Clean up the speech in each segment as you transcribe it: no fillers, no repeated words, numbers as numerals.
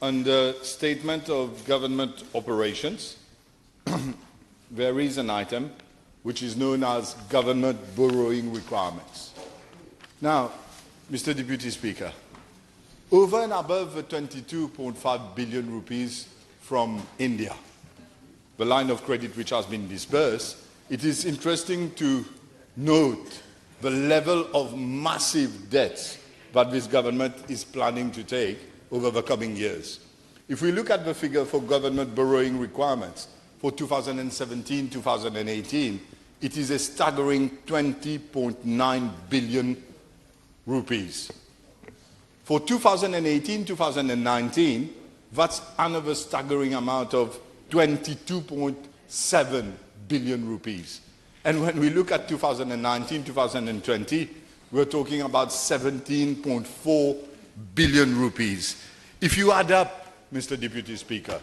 Under Statement of Government Operations, there is an item which is known as Government Borrowing Requirements. Now, Mr. Deputy Speaker, over and above the 22.5 billion rupees from India, the line of credit which has been disbursed, it is interesting to note the level of massive debts that this government is planning to take over the coming years. If we look at the figure for government borrowing requirements for 2017-2018, it is a staggering 20.9 billion rupees. For 2018-2019, that's another staggering amount of 22.7 billion rupees. And when we look at 2019-2020, we're talking about 17.4 billion rupees. If you add up, Mr. Deputy Speaker,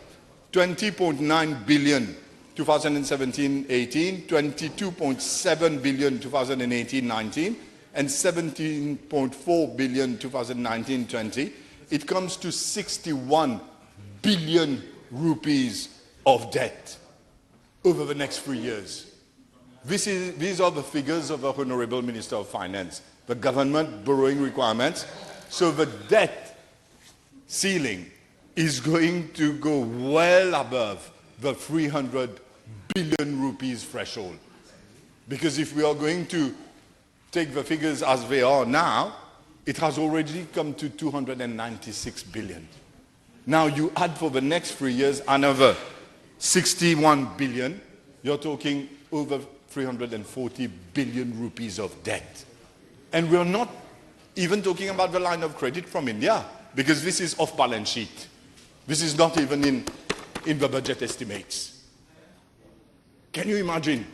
20.9 billion 2017-18, 22.7 billion 2018-19, and 17.4 billion 2019-20, it comes to 61 billion rupees of debt over the next 3 years. These are the figures of the Honorable Minister of Finance, the government borrowing requirements. So the debt ceiling is going to go well above the 300 billion rupees threshold. Because if we are going to take the figures as they are now, it has already come to 296 billion. Now you add for the next 3 years another 61 billion, you're talking over 340 billion rupees of debt. And we're not even talking about the line of credit from India, because this is off balance sheet. This is not even in the budget estimates. Can you imagine?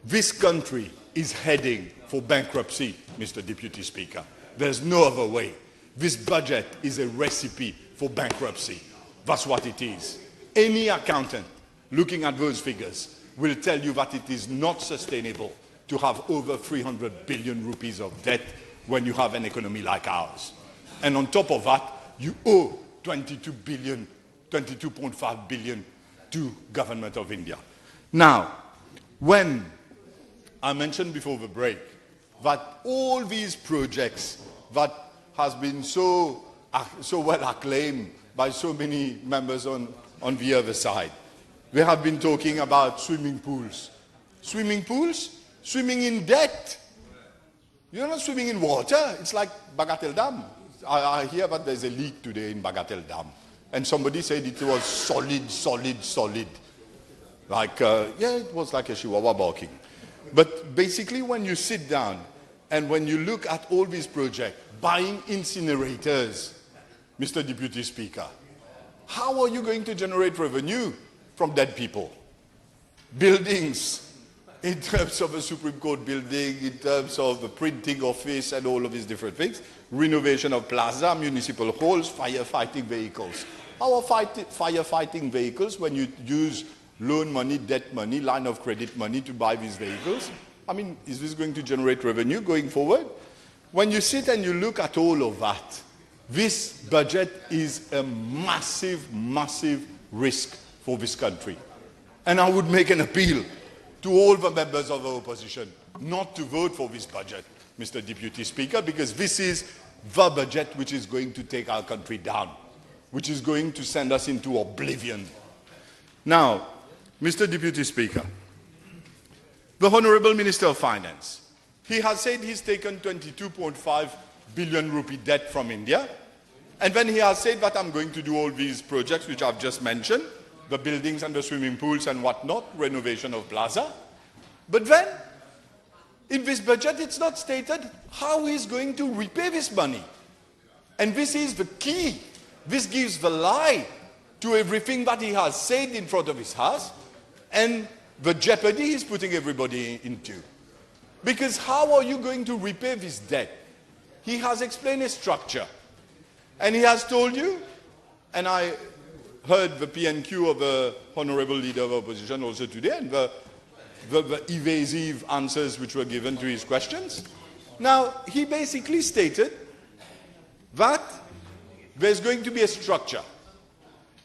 This country is heading for bankruptcy, Mr. Deputy Speaker. There's no other way. This budget is a recipe for bankruptcy. That's what it is. Any accountant looking at those figures will tell you that it is not sustainable to have over 300 billion rupees of debt when you have an economy like ours. And on top of that, you owe 22.5 billion to government of India. Now, when I mentioned before the break that all these projects that has been so well acclaimed by so many members on the other side, they have been talking about swimming pools. Swimming pools? Swimming in debt. You're not swimming in water. It's like Bagatelle Dam. I hear that there's a leak today in Bagatelle Dam. And somebody said it was solid. Like, it was like a chihuahua barking. But basically, when you sit down and when you look at all these projects, buying incinerators, Mr. Deputy Speaker, how are you going to generate revenue from dead people? Buildings, in terms of a Supreme Court building, in terms of the printing office and all of these different things, renovation of plaza, municipal halls, firefighting vehicles. How are firefighting vehicles when you use loan money, debt money, line of credit money to buy these vehicles? I mean, is this going to generate revenue going forward? When you sit and you look at all of that, this budget is a massive risk for this country. And I would make an appeal to all the members of the opposition not to vote for this budget, Mr. Deputy Speaker, because this is the budget which is going to take our country down, which is going to send us into oblivion. Now, Mr. Deputy Speaker, the Honorable Minister of Finance, he has said he's taken 22.5 billion rupee debt from India, and then he has said that I'm going to do all these projects which I've just mentioned, the buildings and the swimming pools and whatnot, renovation of plaza. But then, in this budget, it's not stated how he's going to repay this money. And this is the key. This gives the lie to everything that he has said in front of his house, and the jeopardy he's putting everybody into. Because how are you going to repay this debt? He has explained a structure. And he has told you, and I heard the PNQ of the Honorable Leader of Opposition also today, and the evasive answers which were given to his questions. Now, he basically stated that there's going to be a structure.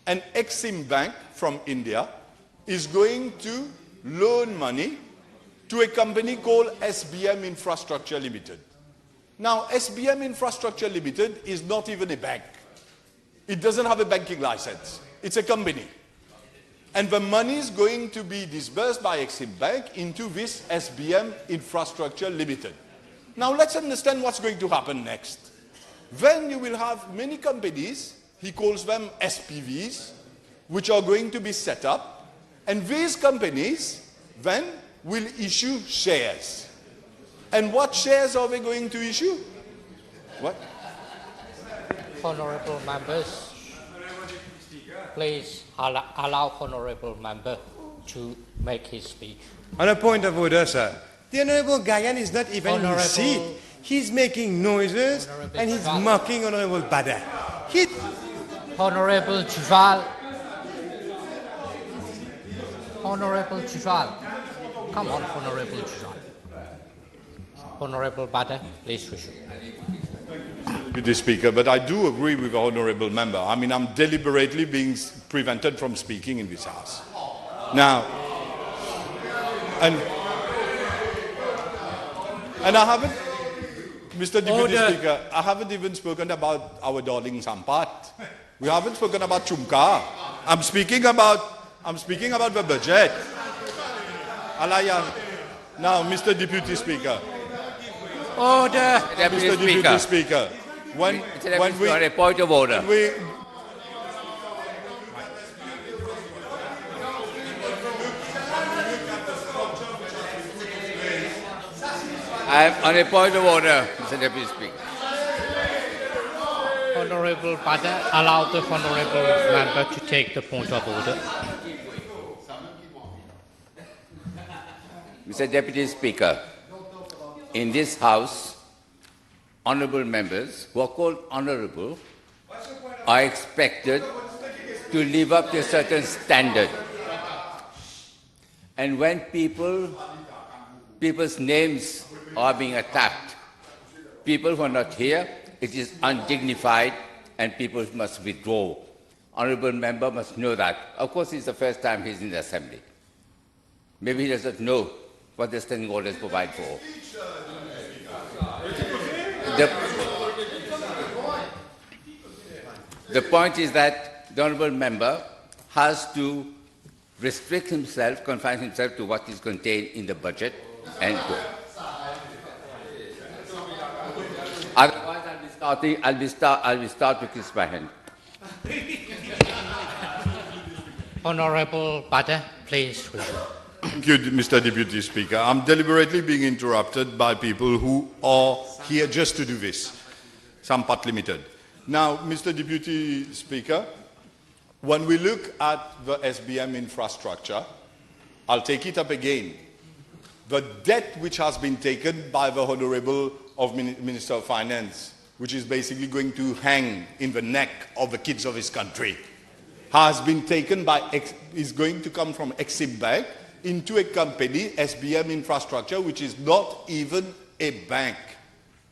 An Exim Bank from India is going to loan money to a company called SBM Infrastructure Limited. Now, SBM Infrastructure Limited is not even a bank. It doesn't have a banking license. It's a company. And the money is going to be disbursed by Exim Bank into this SBM Infrastructure Limited. Now, let's understand what's going to happen next. Then you will have many companies, he calls them SPVs, which are going to be set up. And these companies then will issue shares. And what shares are they going to issue? What? Honorable members, please allow honorable member to make his speech. On a point of order, sir. The Honorable Gayan is not even in his seat. He's making noises and he's mocking Honorable Bhadain. Honorable Duval. Honorable Duval. Come on, Honorable Duval. Honorable Bhadain, please resume. Deputy Speaker, but I do agree with the honourable member. I mean, I'm deliberately being prevented from speaking in this House. Now, and I haven't, Mr. Deputy Speaker, I haven't even spoken about our darling Sampat. We haven't spoken about Chumka. I'm speaking about the budget. Now, Mr. Deputy Speaker. Order. Mr. Deputy Speaker. When we a point of order. I am on a point of order, Mr. Deputy Speaker. Honorable Bhadain, allow the honorable member to take the point of order. Mr. Deputy Speaker, in this House, honourable members who are called honourable are expected to live up to a certain standard. And when people's names are being attacked, people who are not here, it is undignified and people must withdraw. Honourable member must know that. Of course, it's the first time he's in the Assembly. Maybe he doesn't know what the standing orders provide for. The point is that the honourable member has to restrict himself, confine himself to what is contained in the budget and go. Otherwise, I'll be start to kiss my hand. Honorable Bhadain, please resume. Thank you, Mr. Deputy Speaker. I'm deliberately being interrupted by people who are here just to do this. Sampat Limited. Now, Mr. Deputy Speaker, when we look at the SBM infrastructure, I'll take it up again. The debt which has been taken by the Honourable Minister of Finance, which is basically going to hang in the neck of the kids of his country, has been taken is going to come from Exim Bank into a company, SBM Infrastructure, which is not even a bank.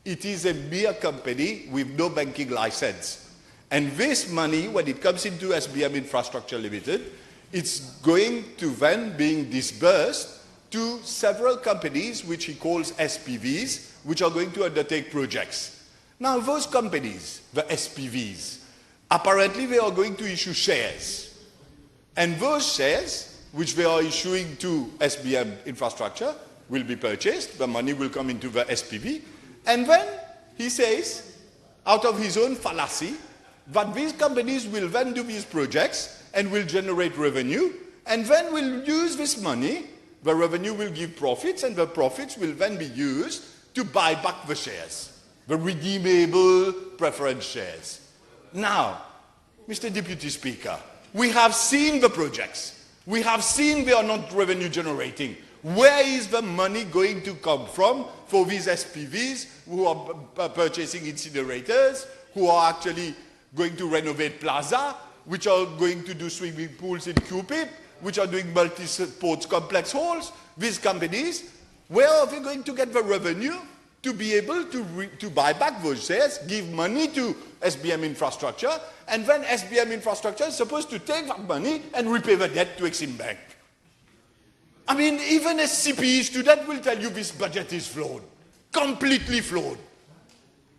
It is a mere company with no banking license. And this money, when it comes into SBM Infrastructure Limited, it's going to then being disbursed to several companies, which he calls SPVs, which are going to undertake projects. Now, those companies, the SPVs, apparently they are going to issue shares. And those shares, which they are issuing to SBM Infrastructure, will be purchased. The money will come into the SPV. And then he says, out of his own fallacy, that these companies will then do these projects and will generate revenue, and then will use this money. The revenue will give profits, and the profits will then be used to buy back the shares, the redeemable preference shares. Now, Mr. Deputy Speaker, we have seen the projects. We have seen they are not revenue generating. Where is the money going to come from for these SPVs who are purchasing incinerators, who are actually going to renovate plaza, which are going to do swimming pools in Cupid, which are doing multi-sports complex halls? These companies, where are they going to get the revenue to be able to buy back those shares, give money to SBM infrastructure, and when SBM infrastructure is supposed to take that money and repay the debt to Exim Bank. I mean, even a CPE student will tell you this budget is flawed, completely flawed.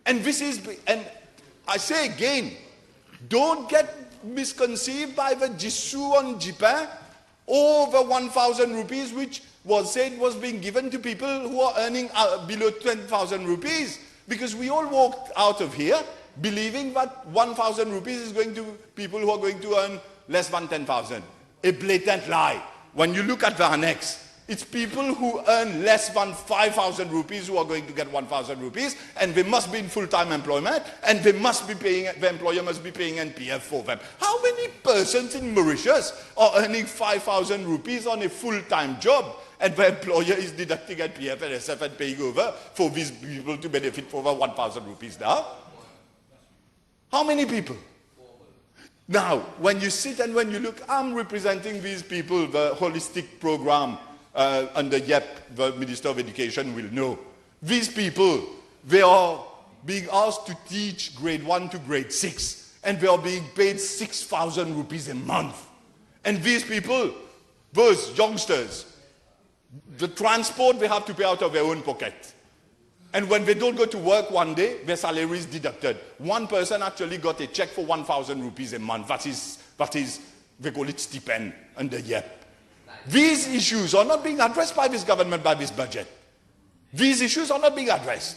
And I say again, don't get misconceived by the Jisoo on Japan over 1,000 rupees, which was said was being given to people who are earning below 10,000 rupees. Because we all walked out of here believing that 1,000 rupees is going to people who are going to earn less than 10,000. A blatant lie. When you look at the annex, it's people who earn less than 5,000 rupees who are going to get 1,000 rupees, and they must be in full-time employment, and they must be paying, the employer must be paying NPF for them. How many persons in Mauritius are earning 5,000 rupees on a full-time job, and the employer is deducting NPF and SF and paying over for these people to benefit for over 1,000 rupees now? How many people? Now, when you sit and when you look, I'm representing these people, the holistic program under YEP, the Minister of Education will know. These people, they are being asked to teach grade 1 to grade 6, and they are being paid 6,000 rupees a month. And these people, those youngsters, the transport they have to pay out of their own pocket. And when they don't go to work one day, their salary is deducted. One person actually got a check for 1,000 rupees a month. That is, they call it stipend under YEP. These issues are not being addressed by this government, by this budget. These issues are not being addressed.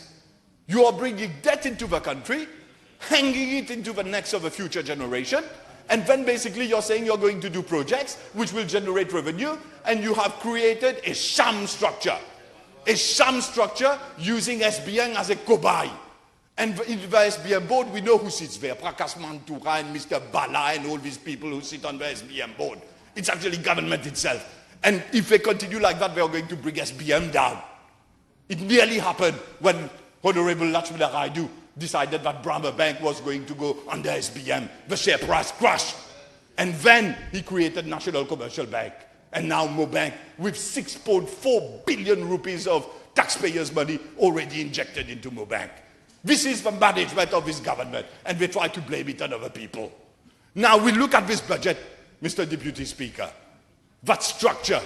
You are bringing debt into the country, hanging it into the necks of a future generation, and then basically you're saying you're going to do projects which will generate revenue, and you have created a sham structure. A sham structure using SBM as a cobaye. And in the SBM board, we know who sits there. Prakash Mantura and Mr. Bala and all these people who sit on the SBM board. It's actually government itself. And if they continue like that, they are going to bring SBM down. It nearly happened when Honorable Lakshmana Raidu decided that Brahma Bank was going to go under SBM. The share price crashed. And then he created National Commercial Bank. And now Mobank, with 6.4 billion rupees of taxpayers' money already injected into Mobank. This is the management of this government, and they try to blame it on other people. Now we look at this budget, Mr. Deputy Speaker. That structure,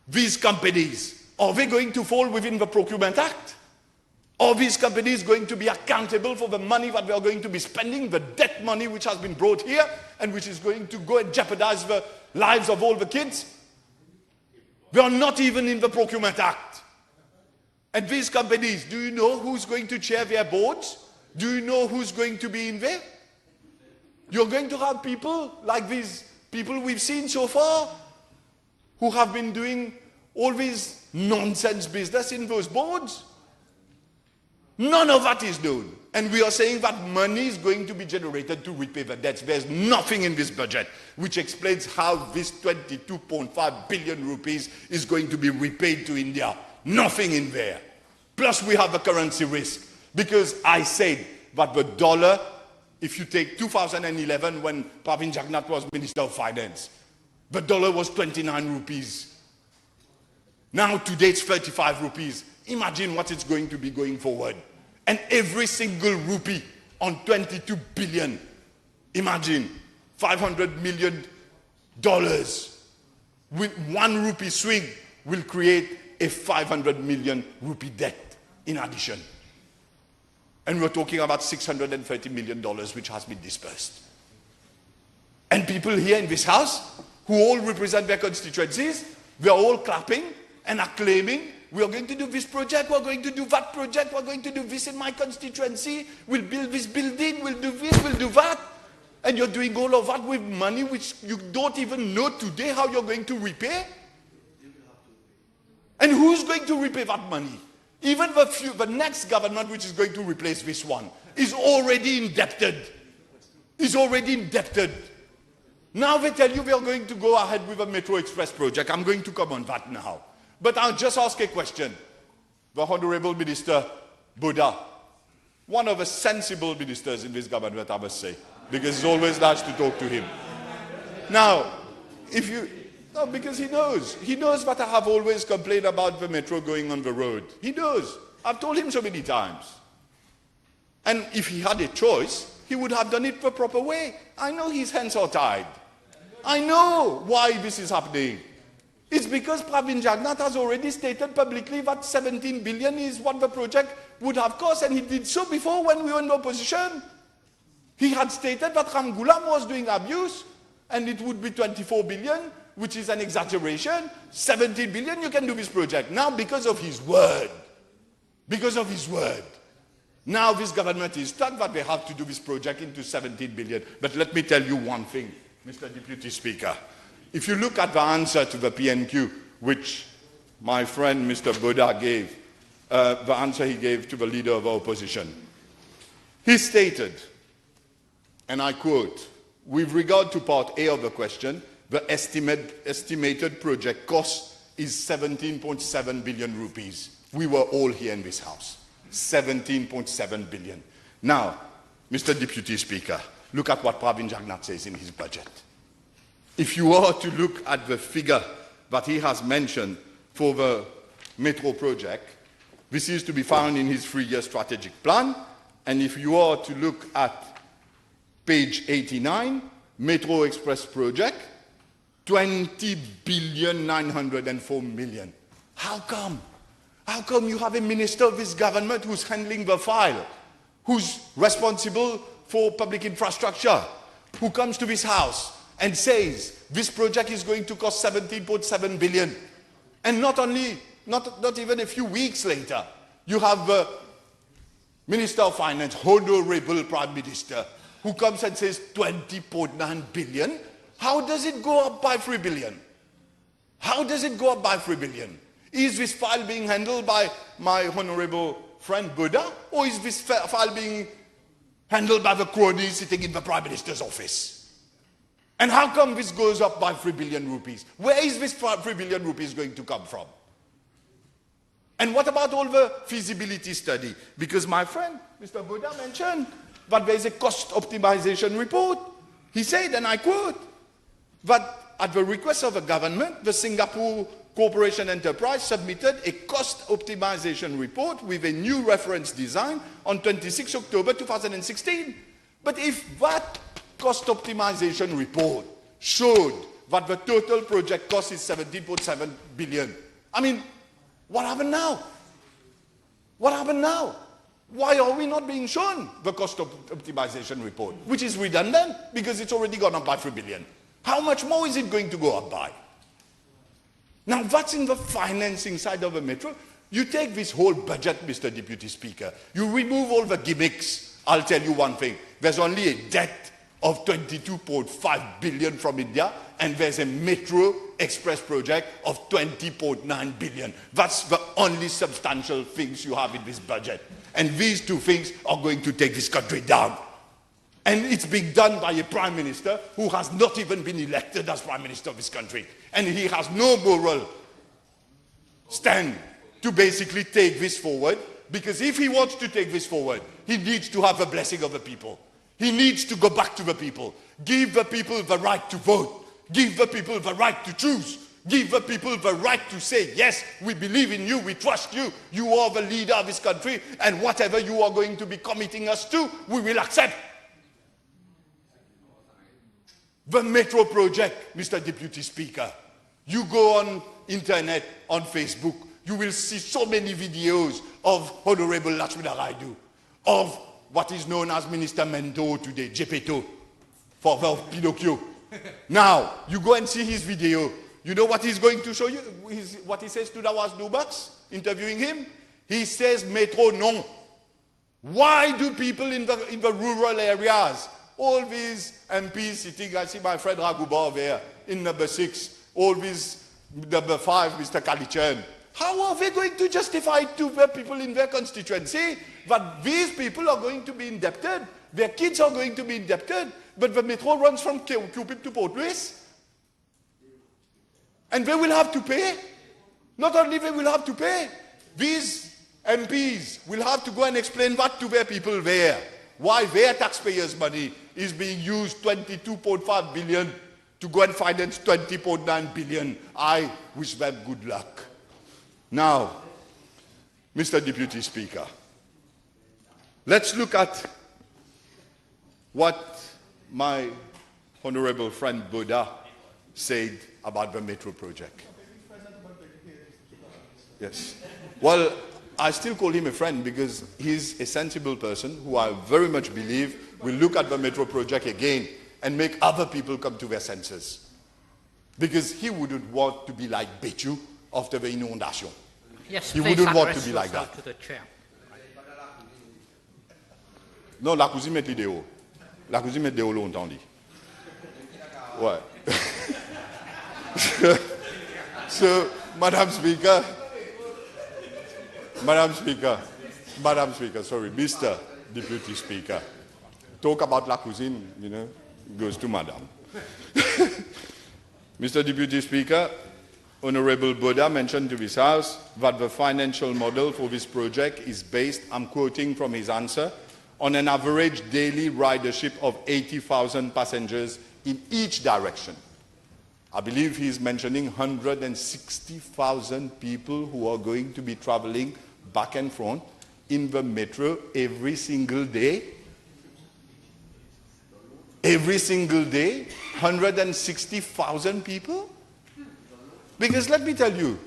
these companies, are they going to fall within the Procurement Act? Are these companies going to be accountable for the money that they are going to be spending, the debt money which has been brought here, and which is going to go and jeopardize the lives of all the kids? They are not even in the Procurement Act. And these companies, do you know who's going to chair their boards? Do you know who's going to be in there? You're going to have people like these people we've seen so far who have been doing all this nonsense business in those boards. None of that is known. And we are saying that money is going to be generated to repay the debts. There's nothing in this budget which explains how this 22.5 billion rupees is going to be repaid to India. Nothing in there. Plus we have a currency risk. Because I said that the dollar, if you take 2011 when Pravin Jagannath was Minister of Finance, the dollar was 29 rupees. Now today it's 35 rupees. Imagine what it's going to be going forward. And every single rupee on 22 billion, imagine $500 million with 1 rupee swing will create a 500 million rupee debt in addition. And we're talking about $630 million which has been dispersed. And people here in this house who all represent their constituencies, they're all clapping and acclaiming, we are going to do this project, we're going to do that project, we're going to do this in my constituency, we'll build this building, we'll do this, we'll do that. And you're doing all of that with money which you don't even know today how you're going to repay. And who's going to repay that money? Even the next government which is going to replace this one is already indebted. Is already indebted. Now they tell you we are going to go ahead with a Metro Express project. I'm going to come on that now. But I'll just ask a question. The Honorable Minister Bhadain, one of the sensible ministers in this government, I must say, because it's always nice to talk to him. Now, because he knows that I have always complained about the metro going on the road. He knows. I've told him so many times. And if he had a choice, he would have done it the proper way. I know his hands are tied. I know why this is happening. It's because Pravin Jagnnath has already stated publicly that 17 billion is what the project would have cost, and he did so before when we were in opposition. He had stated that Ramgoolam was doing abuse, and it would be 24 billion, which is an exaggeration. 17 billion, you can do this project. Now, because of his word, now this government is stuck that they have to do this project into 17 billion. But let me tell you one thing, Mr. Deputy Speaker. If you look at the answer to the PNQ, which my friend Mr. Bhadain gave, the answer he gave to the leader of the opposition, he stated, and I quote, with regard to part A of the question, the estimated project cost is 17.7 billion rupees. We were all here in this house. 17.7 billion. Now, Mr. Deputy Speaker, look at what Pravin Jagnnath says in his budget. If you are to look at the figure that he has mentioned for the metro project, this is to be found in his 3-year strategic plan. And if you are to look at page 89, Metro Express project, 20 billion 904 million. How come? How come you have a minister of this government who's handling the file, who's responsible for public infrastructure, who comes to this house and says this project is going to cost 17.7 billion. And not even a few weeks later, you have the Minister of Finance, Honorable Prime Minister, who comes and says 20.9 billion. How does it go up by 3 billion? How does it go up by 3 billion? Is this file being handled by my honorable friend Bhadain, or is this file being handled by the crony sitting in the Prime Minister's office? And how come this goes up by 3 billion rupees? Where is this 3 billion rupees going to come from? And what about all the feasibility study? Because my friend, Mr. Bhadain, mentioned that there is a cost optimization report. He said, and I quote, that at the request of the government, the Singapore Corporation Enterprise submitted a cost optimization report with a new reference design on 26 October 2016. But if that cost optimization report showed that the total project cost is 17.7 billion, I mean, what happened now? What happened now? Why are we not being shown the cost optimization report, which is redundant because it's already gone up by 3 billion? How much more is it going to go up by? Now, that's in the financing side of the metro. You take this whole budget, Mr. Deputy Speaker, you remove all the gimmicks. I'll tell you one thing. There's only a debt of 22.5 billion from India, and there's a Metro Express project of 20.9 billion. That's the only substantial things you have in this budget. And these two things are going to take this country down. And it's being done by a Prime Minister who has not even been elected as Prime Minister of this country. And he has no moral stand to basically take this forward, because if he wants to take this forward, he needs to have the blessing of the people. He needs to go back to the people. Give the people the right to vote. Give the people the right to choose. Give the people the right to say, yes, we believe in you, we trust you, you are the leader of this country, and whatever you are going to be committing us to, we will accept. The metro project, Mr. Deputy Speaker, you go on internet, on Facebook, you will see so many videos of Honorable Lakshmana Raidu, of what is known as Minister Mendo today, Gepetto, for Pinocchio. Now, you go and see his video. You know what he's going to show you? What he says to Nawaz Nubaks, interviewing him? He says, Metro, non. Why do people in the rural areas, all these MPs sitting, I see my friend Raghubar there, in number 6, all these, number 5, Mr. Kalichan, how are they going to justify it to the people in their constituency that these people are going to be indebted, their kids are going to be indebted, but the metro runs from Cupid to Port Louis? And they will have to pay. Not only they will have to pay, these MPs will have to go and explain that to their people there. Why their taxpayers' money is being used 22.5 billion to go and finance 20.9 billion. I wish them good luck. Now, Mr. Deputy Speaker, let's look at what my honorable friend Bhadain said about the metro project. Yes. Well, I still call him a friend because he's a sensible person who I very much believe will look at the metro project again and make other people come to their senses. Because he wouldn't want to be like Bechu after the inundation. Yes, He please wouldn't want to address be like yourself that. to the chair. Non, la cousine met l'idéo. La cousine met l'idéo longtemps, dit. Ouais. So, Madam Speaker, sorry, Mr. Deputy Speaker, talk about la cousine, goes to Madam. Mr. Deputy Speaker, Honorable Bhadain mentioned to this House that the financial model for this project is based, I'm quoting from his answer, on an average daily ridership of 80,000 passengers in each direction. I believe he's mentioning 160,000 people who are going to be traveling back and front in the metro every single day. Every single day, 160,000 people? Because let me tell you,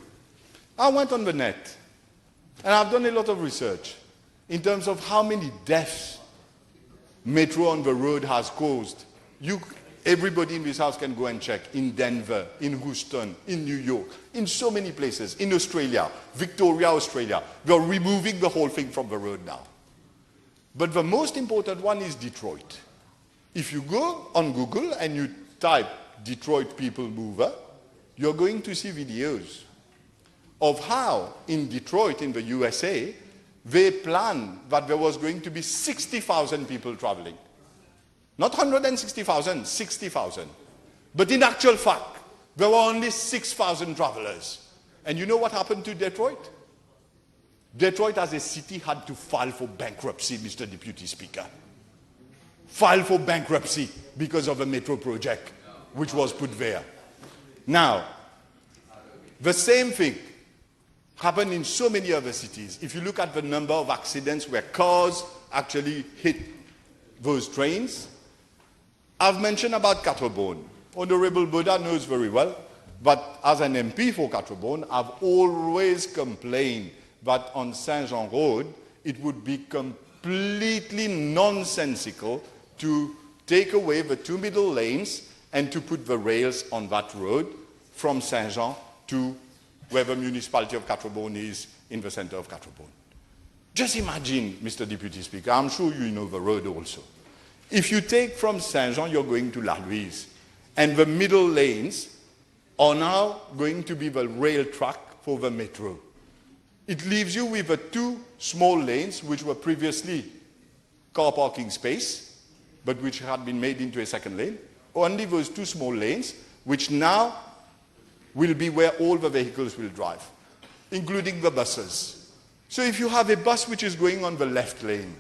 I went on the net and I've done a lot of research in terms of how many deaths metro on the road has caused. Everybody in this house can go and check in Denver, in Houston, in New York, in so many places, in Australia, Victoria, Australia. They're removing the whole thing from the road now. But the most important one is Detroit. If you go on Google and you type Detroit people mover, you're going to see videos of how in Detroit, in the USA, they planned that there was going to be 60,000 people traveling. Not 160,000, 60,000. But in actual fact, there were only 6,000 travelers. And you know what happened to Detroit? Detroit as a city had to file for bankruptcy, Mr. Deputy Speaker. File for bankruptcy because of a metro project which was put there. Now, the same thing happened in so many other cities. If you look at the number of accidents where cars actually hit those trains, I've mentioned about Quatre-Bornes. Honorable Bhadain knows very well, but as an MP for Quatre-Bornes, I've always complained that on Saint-Jean Road, it would be completely nonsensical to take away the two middle lanes and to put the rails on that road from Saint-Jean to where the municipality of Quatre-Bornes is in the center of Quatre-Bornes. Just imagine, Mr. Deputy Speaker, I'm sure you know the road also. If you take from Saint-Jean, you're going to La Louise, and the middle lanes are now going to be the rail track for the metro. It leaves you with the two small lanes, which were previously car parking space, but which had been made into a second lane. Only those two small lanes, which now will be where all the vehicles will drive, including the buses. So if you have a bus which is going on the left lane,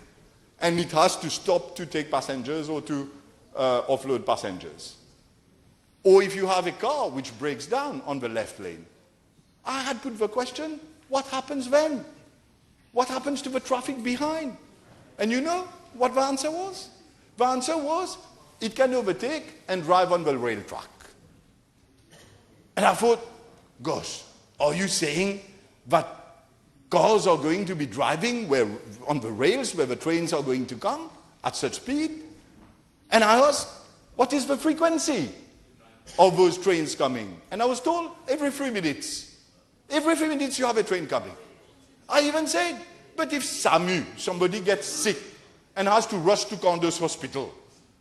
and it has to stop to take passengers or to offload passengers, or if you have a car which breaks down on the left lane, I had put the question, what happens then? What happens to the traffic behind? And you know what the answer was? The answer was, it can overtake and drive on the rail track. And I thought, gosh, are you saying that cars are going to be driving on the rails where the trains are going to come at such speed? And I asked, what is the frequency of those trains coming? And I was told, every 3 minutes. Every 3 minutes you have a train coming. I even said, but if somebody gets sick and has to rush to Condos Hospital,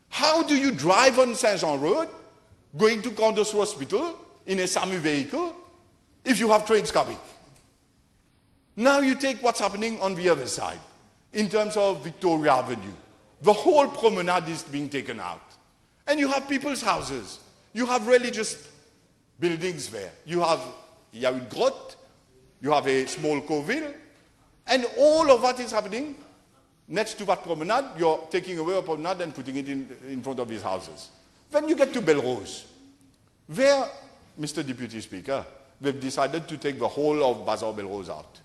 how do you drive on Saint-Jean Road, going to Condos Hospital in a SAMU vehicle, if you have trains coming? Now you take what's happening on the other side, in terms of Victoria Avenue. The whole promenade is being taken out. And you have people's houses. You have religious buildings there. Il y a une grotte, you have a small coville, and all of that is happening next to that promenade. You're taking away a promenade and putting it in front of these houses. Then you get to Belrose. There, Mr. Deputy Speaker, they've decided to take the whole of Bazaar Belrose out.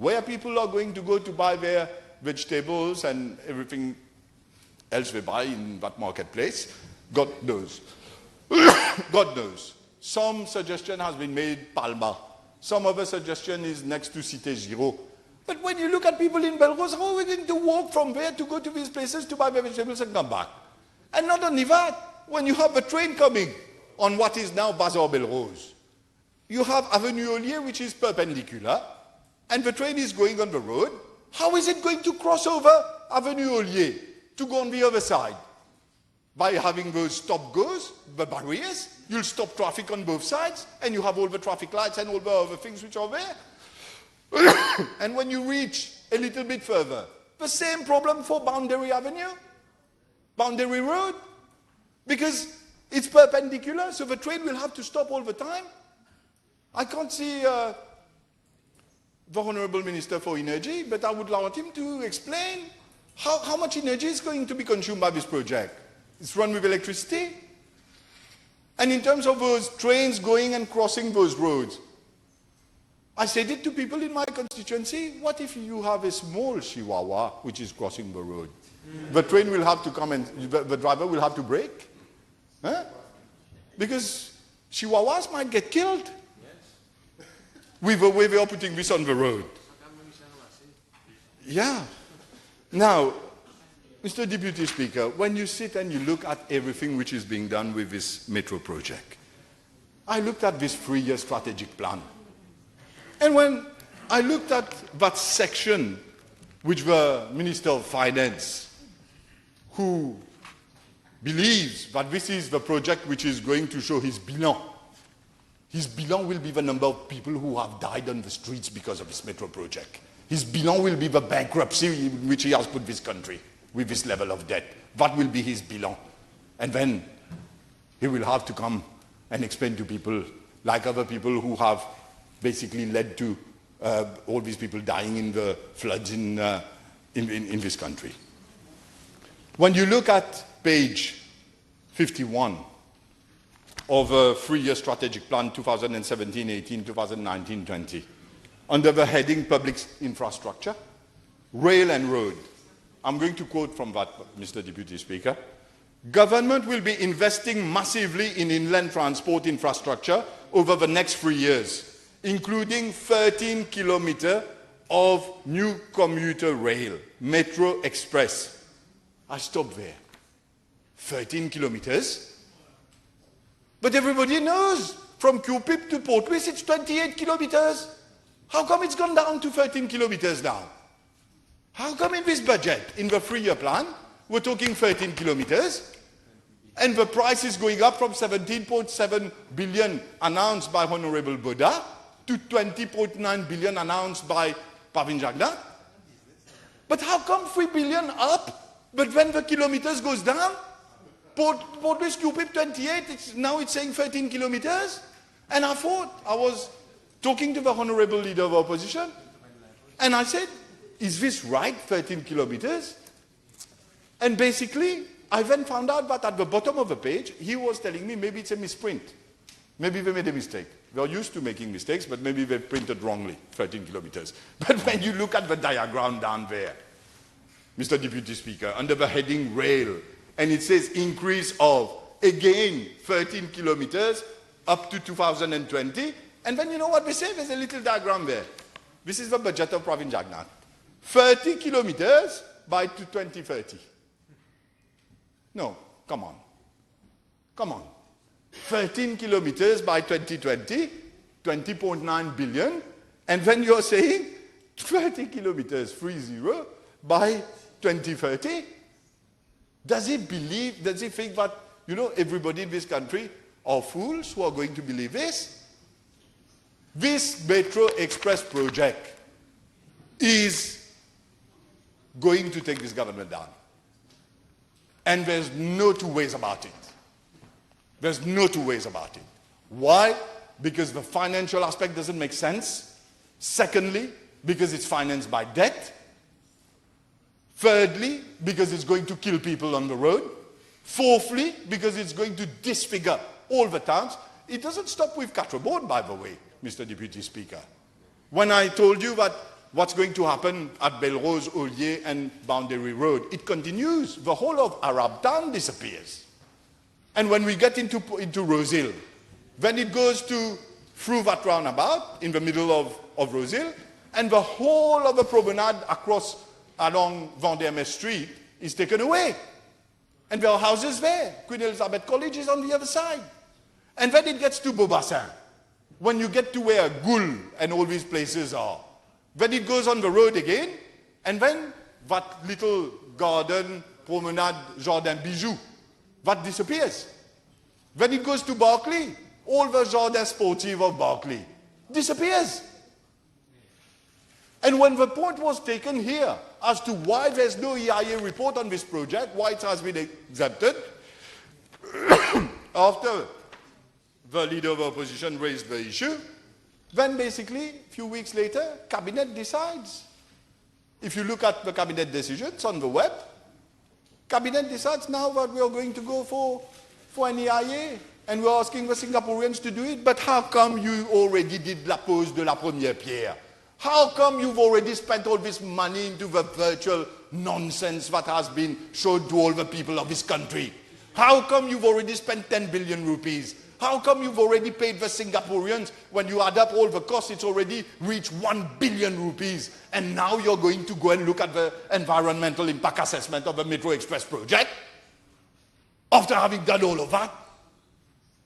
Where people are going to go to buy their vegetables and everything else they buy in that marketplace, God knows. God knows. Some suggestion has been made, Palma. Some other suggestion is next to Cité Giraud. But when you look at people in Belrose, how are we going to walk from there to go to these places to buy their vegetables and come back? And not only that, when you have a train coming on what is now Bazar Belrose, you have Avenue Ollier, which is perpendicular, and the train is going on the road. How is it going to cross over Avenue Ollier to go on the other side? By having those stop-goes, the barriers, you'll stop traffic on both sides, and you have all the traffic lights and all the other things which are there. And when you reach a little bit further, the same problem for Boundary Avenue, Boundary Road, because it's perpendicular, so the train will have to stop all the time. I can't see the Honorable Minister for Energy, but I would like him to explain how much energy is going to be consumed by this project. It's run with electricity. And in terms of those trains going and crossing those roads, I said it to people in my constituency, what if you have a small Chihuahua which is crossing the road? The train will have to come and the driver will have to brake. Huh? Because Chihuahuas might get killed with the way they are putting this on the road. Yeah. Now, Mr. Deputy Speaker, when you sit and you look at everything which is being done with this metro project, I looked at this 3-year strategic plan. And when I looked at that section which the Minister of Finance, who believes that this is the project which is going to show his bilan will be the number of people who have died on the streets because of this metro project. His bilan will be the bankruptcy in which he has put this country with this level of debt. That will be his bilan. And then he will have to come and explain to people, like other people who have basically led to all these people dying in the floods in this country. When you look at page 51 of a 3-year strategic plan, 2017-18, 2019-20, under the heading Public Infrastructure, Rail and Road, I'm going to quote from that, Mr. Deputy Speaker. Government will be investing massively in inland transport infrastructure over the next 3 years, including 13 kilometers of new commuter rail, Metro Express. I stop there. 13 kilometers? But everybody knows from Cupip to Port Louis it's 28 kilometers. How come it's gone down to 13 kilometers now? How come in this budget, in the 3-year plan, we're talking 13 kilometers, and the price is going up from 17.7 billion announced by Honorable Bhadain to 20.9 billion announced by Pravin Jagdan? But how come 3 billion up, but when the kilometers goes down? Port Louis Cupip 28, now it's saying 13 kilometers? And I thought, I was talking to the Honorable Leader of Opposition, and I said, is this right, 13 kilometers? And basically, I then found out that at the bottom of the page, he was telling me maybe it's a misprint. Maybe they made a mistake. They're used to making mistakes, but maybe they printed wrongly, 13 kilometers. But when you look at the diagram down there, Mr. Deputy Speaker, under the heading Rail, and it says increase of, again, 13 kilometers up to 2020, and then you know what they say? There's a little diagram there. This is the budget of Pravin Jagdan. 30 kilometers by 2030. No, come on. Come on. 13 kilometers by 2020, 20.9 billion, and then you're saying 30 kilometers, 30, by 2030? Does he think that, everybody in this country are fools who are going to believe this? This Metro Express project is going to take this government down. And there's no two ways about it. There's no two ways about it. Why? Because the financial aspect doesn't make sense. Secondly, because it's financed by debt. Thirdly, because it's going to kill people on the road. Fourthly, because it's going to disfigure all the towns. It doesn't stop with Catrabord, by the way, Mr. Deputy Speaker. When I told you that what's going to happen at Belrose, Ollier, and Boundary Road? It continues. The whole of Arab Town disappears. And when we get into Rosehill, then it goes through that roundabout in the middle of Rosehill, and the whole of the promenade along Vendéme Street is taken away. And there are houses there. Queen Elizabeth College is on the other side. And then it gets to Beaubassin. When you get to where Goul and all these places are, then it goes on the road again, and then that little garden, promenade, Jardin Bijou, that disappears. Then it goes to Berkeley. All the Jardin Sportif of Berkeley disappears. And when the point was taken here as to why there's no EIA report on this project, why it has been exempted, after the leader of the opposition raised the issue, then basically, a few weeks later, Cabinet decides. If you look at the Cabinet decisions on the web, Cabinet decides now that we are going to go for an EIA, and we're asking the Singaporeans to do it, but how come you already did la pose de la première pierre? How come you've already spent all this money into the virtual nonsense that has been shown to all the people of this country? How come you've already spent 10 billion rupees? How come you've already paid the Singaporeans? When you add up all the costs, it's already reached 1 billion rupees. And now you're going to go and look at the environmental impact assessment of the Metro Express project? After having done all of that?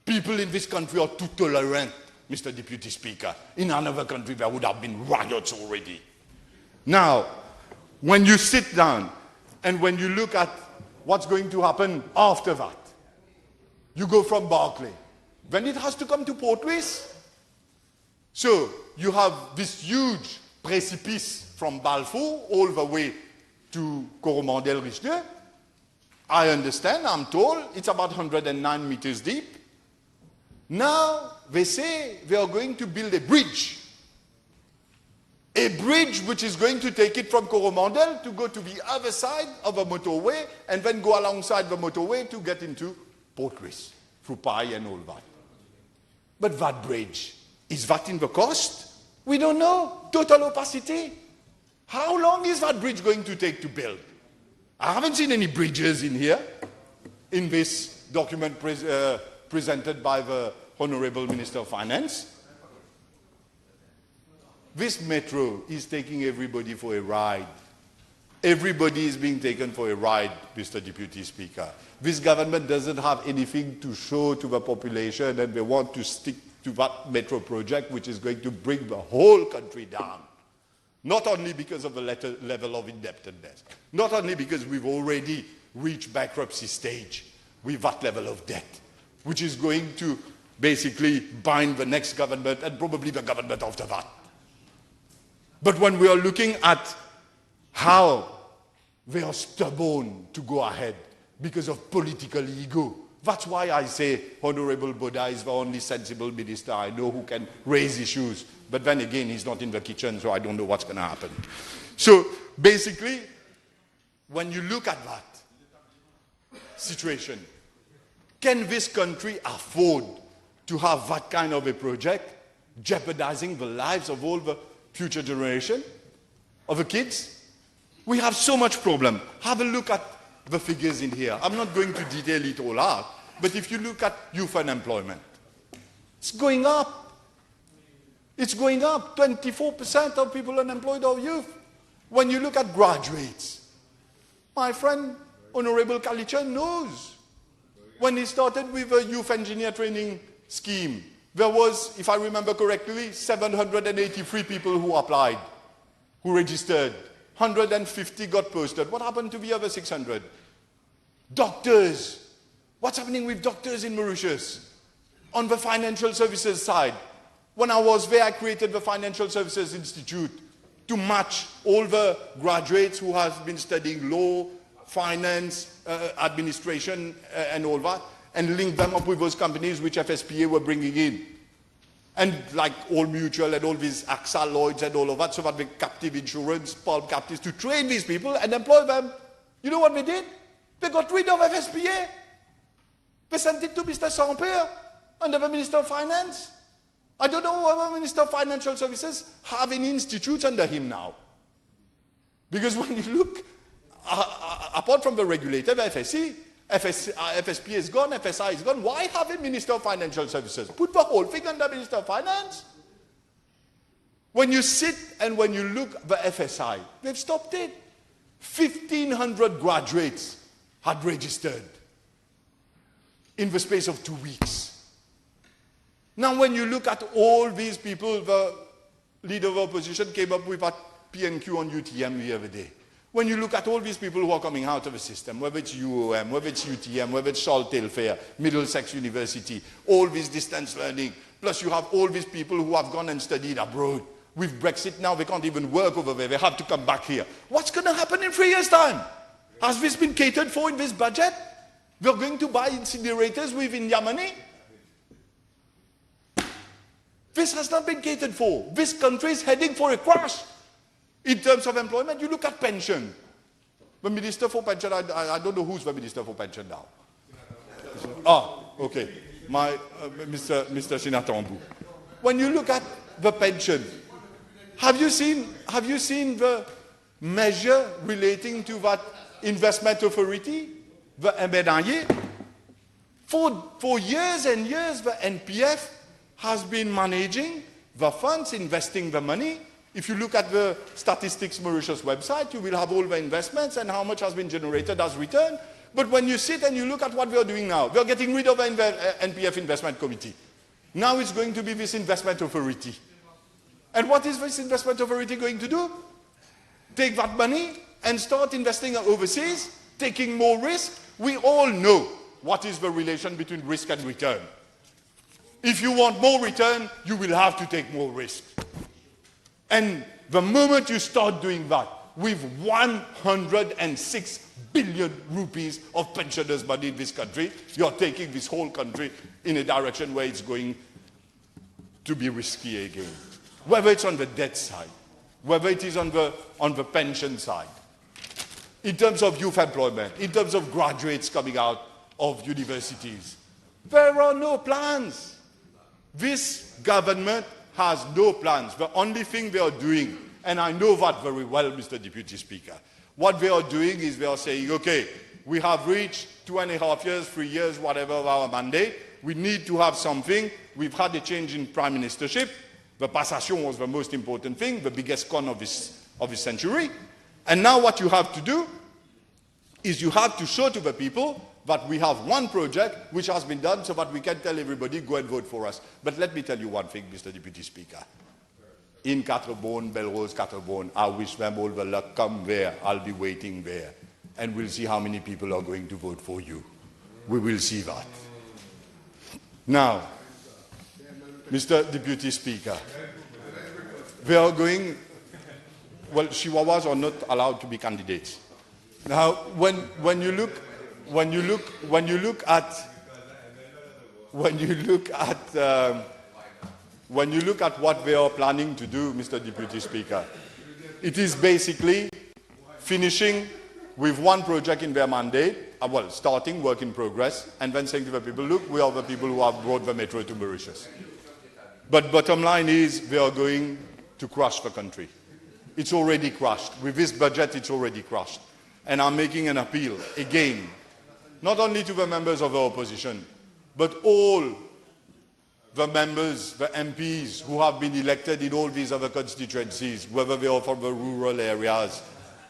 People in this country are too tolerant, Mr. Deputy Speaker. In another country, there would have been riots already. Now, when you sit down and when you look at what's going to happen after that, you go from Berkeley. Then it has to come to Port Louis. So you have this huge precipice from Balfour all the way to Coromandel-Richelieu. I understand, I'm told, it's about 109 meters deep. Now they say they are going to build a bridge. A bridge which is going to take it from Coromandel to go to the other side of the motorway and then go alongside the motorway to get into Port Louis, through Pai and all that. But that bridge, is that in the cost? We don't know. Total opacity. How long is that bridge going to take to build? I haven't seen any bridges in here, in this document presented by the Honorable Minister of Finance. This metro is taking everybody for a ride. Everybody is being taken for a ride, Mr. Deputy Speaker. This government doesn't have anything to show to the population, and they want to stick to that metro project, which is going to bring the whole country down. Not only because of the level of indebtedness, not only because we've already reached bankruptcy stage with that level of debt, which is going to basically bind the next government and probably the government after that. But when we are looking at how they are stubborn to go ahead because of political ego, that's why I say Honorable Bhadain is the only sensible minister I know who can raise issues. But then again, he's not in the kitchen, so I don't know what's going to happen. So basically, when you look at that situation, can this country afford to have that kind of a project jeopardizing the lives of all the future generation, of the kids? We have so much problem. Have a look at the figures in here. I'm not going to detail it all out, but if you look at youth unemployment, it's going up. It's going up. 24% of people unemployed are youth. When you look at graduates, my friend Honorable Kalichan knows. When he started with a youth engineer training scheme, there was, if I remember correctly, 783 people who applied, who registered. 150 got posted. What happened to the other 600? Doctors. What's happening with doctors in Mauritius? On the financial services side. When I was there, I created the Financial Services Institute to match all the graduates who have been studying law, finance, administration, and all that, and link them up with those companies which FSPA were bringing in. And like All Mutual and all these AXA, Lloyds and all of that, so that the captive insurance, palm captives, to train these people and employ them. You know what they did? They got rid of FSPA. They sent it to Mr. Sampere under the Minister of Finance. I don't know whether the Minister of Financial Services have any institutes under him now. Because when you look, apart from the regulator, the FSP is gone, FSI is gone, why have a Minister of Financial Services? Put the whole thing under Minister of Finance. When you sit and when you look at the FSI, they've stopped it. 1,500 graduates had registered in the space of 2 weeks. Now when you look at all these people, the leader of opposition came up with that P&Q on UTM the other day. When you look at all these people who are coming out of the system, whether it's UOM, whether it's UTM, whether it's Charles Taillefer, Middlesex University, all this distance learning, plus you have all these people who have gone and studied abroad. With Brexit now, they can't even work over there. They have to come back here. What's going to happen in 3 years' time? Has this been catered for in this budget? We're going to buy incinerators with India money? This has not been catered for. This country is heading for a crash. In terms of employment, you look at pension. The Minister for Pension, I don't know who's the Minister for Pension now. Okay. Mr. Sinatambu. When you look at the pension, have you seen the measure relating to that investment authority, the MNIA? For years and years, the NPF has been managing the funds, investing the money. If you look at the Statistics Mauritius website, you will have all the investments and how much has been generated as return. But when you sit and you look at what we are doing now, we are getting rid of the NPF Investment Committee. Now it's going to be this investment authority. And what is this investment authority going to do? Take that money and start investing overseas, taking more risk. We all know what is the relation between risk and return. If you want more return, you will have to take more risk. And the moment you start doing that, with 106 billion rupees of pensioners' money in this country, you're taking this whole country in a direction where it's going to be risky again. Whether it's on the debt side, whether it is on the pension side, in terms of youth employment, in terms of graduates coming out of universities, there are no plans. This government has no plans. The only thing they are doing, and I know that very well, Mr. Deputy Speaker, what they are doing is they are saying, okay, we have reached 2.5 years, 3 years, whatever of our mandate. We need to have something. We've had a change in prime ministership. The passation was the most important thing, the biggest con of this century. And now what you have to do is you have to show to the people that we have one project which has been done so that we can tell everybody, go and vote for us. But let me tell you one thing, Mr. Deputy Speaker. In Quatre-Bornes, Belrose, Quatre-Bornes, I wish them all the luck. Come there, I'll be waiting there. And we'll see how many people are going to vote for you. We will see that. Now, Mr. Deputy Speaker, we are going, well, Chihuahuas are not allowed to be candidates. Now, when you look at what they are planning to do, Mr. Deputy Speaker, it is basically finishing with one project in their mandate, starting work in progress, and then saying to the people, look, we are the people who have brought the metro to Mauritius. But bottom line is they are going to crush the country. It's already crushed. With this budget, it's already crushed. And I'm making an appeal, again, not only to the members of the opposition, but all the members, the MPs who have been elected in all these other constituencies, whether they are from the rural areas,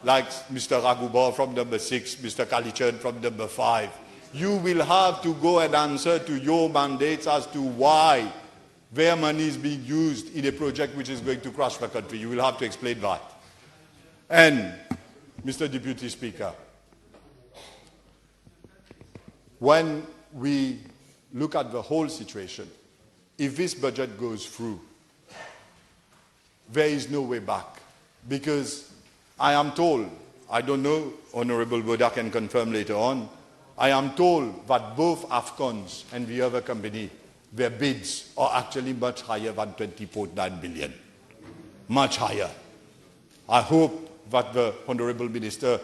like Mr. Raghubar from number 6, Mr. Kalichan from number 5. You will have to go and answer to your mandates as to why their money is being used in a project which is going to crush the country. You will have to explain that. And, Mr. Deputy Speaker, when we look at the whole situation, if this budget goes through, there is no way back. Because I am told, I don't know, Honorable Bhadain can confirm later on, I am told that both Afcons and the other company, their bids are actually much higher than 20.9 billion. Much higher. I hope that the Honorable Minister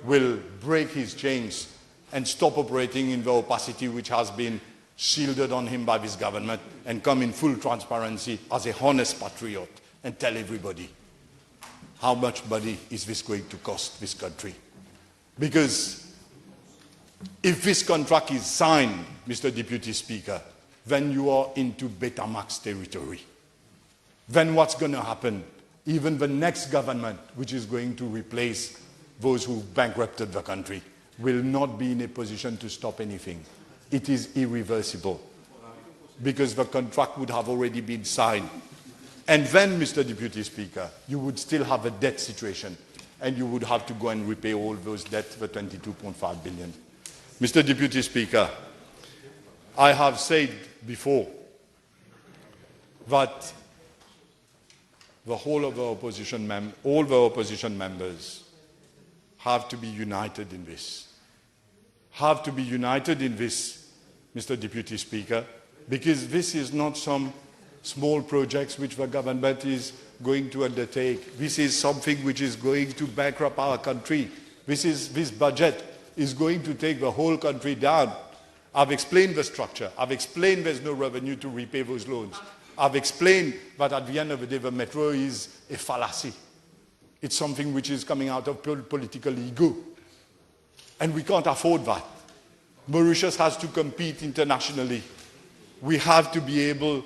will break his chains and stop operating in the opacity which has been shielded on him by this government and come in full transparency as a honest patriot and tell everybody how much money is this going to cost this country. Because if this contract is signed, Mr. Deputy Speaker, then you are into Betamax territory. Then what's going to happen? Even the next government, which is going to replace those who bankrupted the country, will not be in a position to stop anything. It is irreversible, because the contract would have already been signed. And then, Mr. Deputy Speaker, you would still have a debt situation, and you would have to go and repay all those debts, the 22.5 billion. Mr. Deputy Speaker, I have said before that the whole of the opposition, all the opposition members have to be united in this. Have to be united in this, Mr. Deputy Speaker, because this is not some small projects which the government is going to undertake. This is something which is going to bankrupt our country. This budget is going to take the whole country down. I've explained the structure. I've explained there's no revenue to repay those loans. I've explained that at the end of the day, the metro is a fallacy. It's something which is coming out of political ego. And we can't afford that. Mauritius has to compete internationally. We have to be able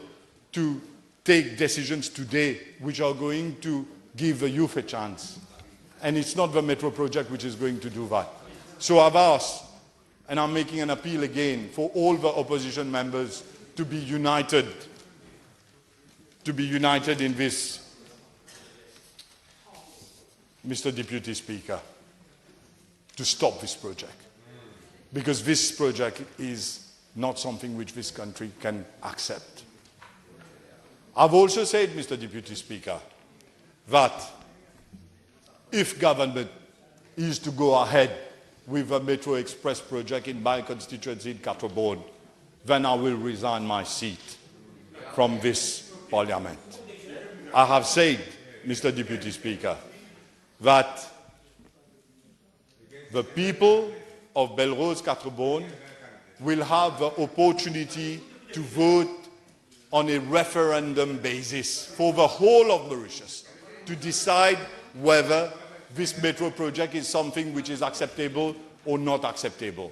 to take decisions today which are going to give the youth a chance. And it's not the metro project which is going to do that. So I've asked, and I'm making an appeal again, for all the opposition members to be united in this, Mr. Deputy Speaker, to stop this project. Because this project is not something which this country can accept. I've also said, Mr. Deputy Speaker, that if government is to go ahead with a Metro Express project in my constituency in Catrobon, then I will resign my seat from this Parliament. I have said, Mr. Deputy Speaker, that the people of Belrose Catrobon will have the opportunity to vote on a referendum basis for the whole of Mauritius to decide whether this metro project is something which is acceptable or not acceptable.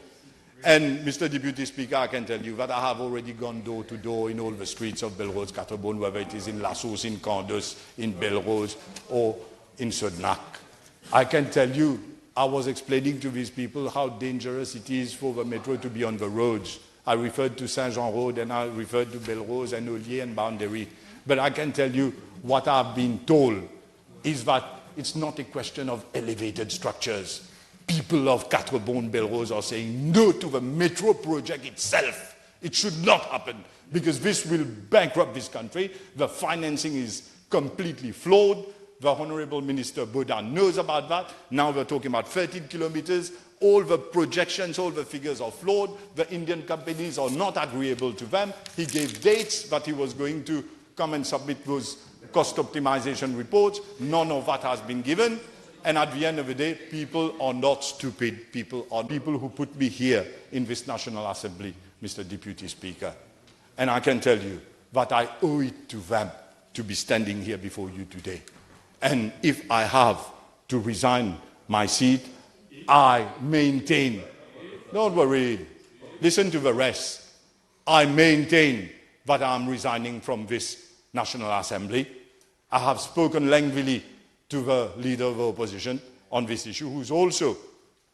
And, Mr. Deputy Speaker, I can tell you that I have already gone door to door in all the streets of Belrose Catrobon, whether it is in Lassos, in Candos, in Belrose, or in Sodnak. I can tell you, I was explaining to these people how dangerous it is for the metro to be on the roads. I referred to Saint-Jean Road, and I referred to Belrose and Ollier and Boundary. But I can tell you what I've been told is that it's not a question of elevated structures. People of Catrobon, Belrose are saying no to the metro project itself. It should not happen, because this will bankrupt this country. The financing is completely flawed. The Honorable Minister Bhadain knows about that. Now we're talking about 13 kilometers. All the projections, all the figures are flawed. The Indian companies are not agreeable to them. He gave dates that he was going to come and submit those cost optimization reports. None of that has been given. And at the end of the day, people are not stupid. People are people who put me here in this National Assembly, Mr. Deputy Speaker. And I can tell you that I owe it to them to be standing here before you today. And if I have to resign my seat, I maintain. Don't worry. Listen to the rest. I maintain that I'm resigning from this National Assembly. I have spoken lengthily to the leader of the opposition on this issue, who's also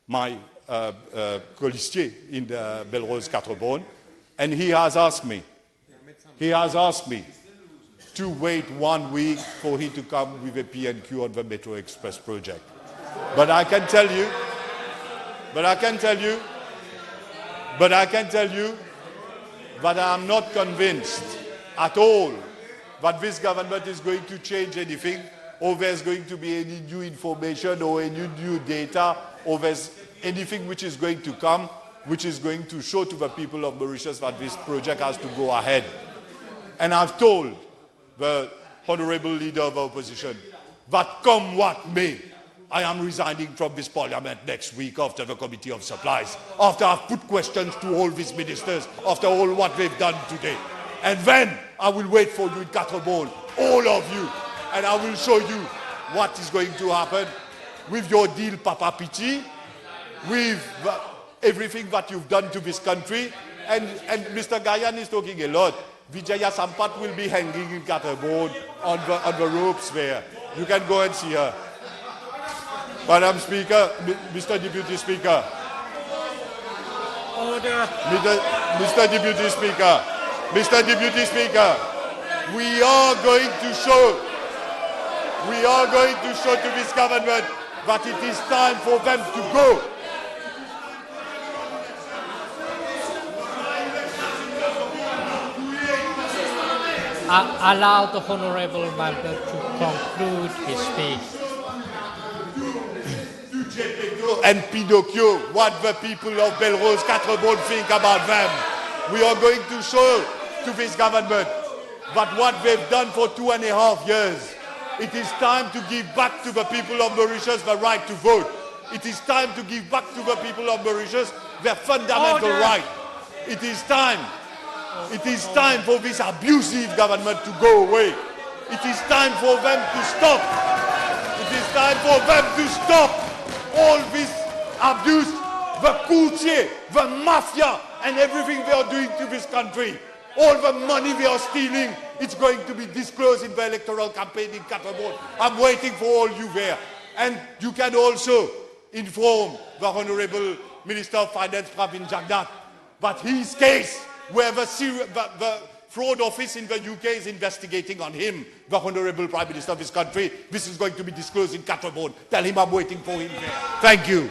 my colistier in the Belrose Catrobon, and he has asked me to wait 1 week for him to come with a P&Q on the Metro Express project. But I can tell you that I am not convinced at all that this government is going to change anything, or there's going to be any new information or any new data, or there's anything which is going to come, which is going to show to the people of Mauritius that this project has to go ahead. And I've told the Honorable Leader of the Opposition that come what may, I am resigning from this Parliament next week after the Committee of Supplies, after I've put questions to all these ministers, after all what they've done today. And then I will wait for you in Catrobon, all of you, and I will show you what is going to happen with your deal, Papa Pichi, with everything that you've done to this country. And Mr. Gayan is talking a lot. Vijaya Sampat will be hanging in Catterboard on the ropes there. You can go and see her. Madam Speaker, Mr. Deputy Speaker. Order. Mr. Deputy Speaker. Mr. Deputy Speaker. We are going to show to this government that it is time for them to go. Allow the honourable member to conclude his speech. And Pinocchio, what the people of Belrose, Catrebon think about them. We are going to show to this government that what they've done for 2.5 years, it is time to give back to the people of Mauritius the right to vote. It is time to give back to the people of Mauritius their fundamental right. It is time for this abusive government to go away. It is time for them to stop. It is time for them to stop all this abuse, the courtier, the mafia, and everything they are doing to this country. All the money they are stealing, it's going to be disclosed in the electoral campaign in Catterboard. I'm waiting for all you there. And you can also inform the Honourable Minister of Finance, Pravin Jagnnath, that his case, where the fraud office in the UK is investigating on him, the Honourable Prime Minister of his country, this is going to be disclosed in Catterboard. Tell him I'm waiting for him there. Thank you.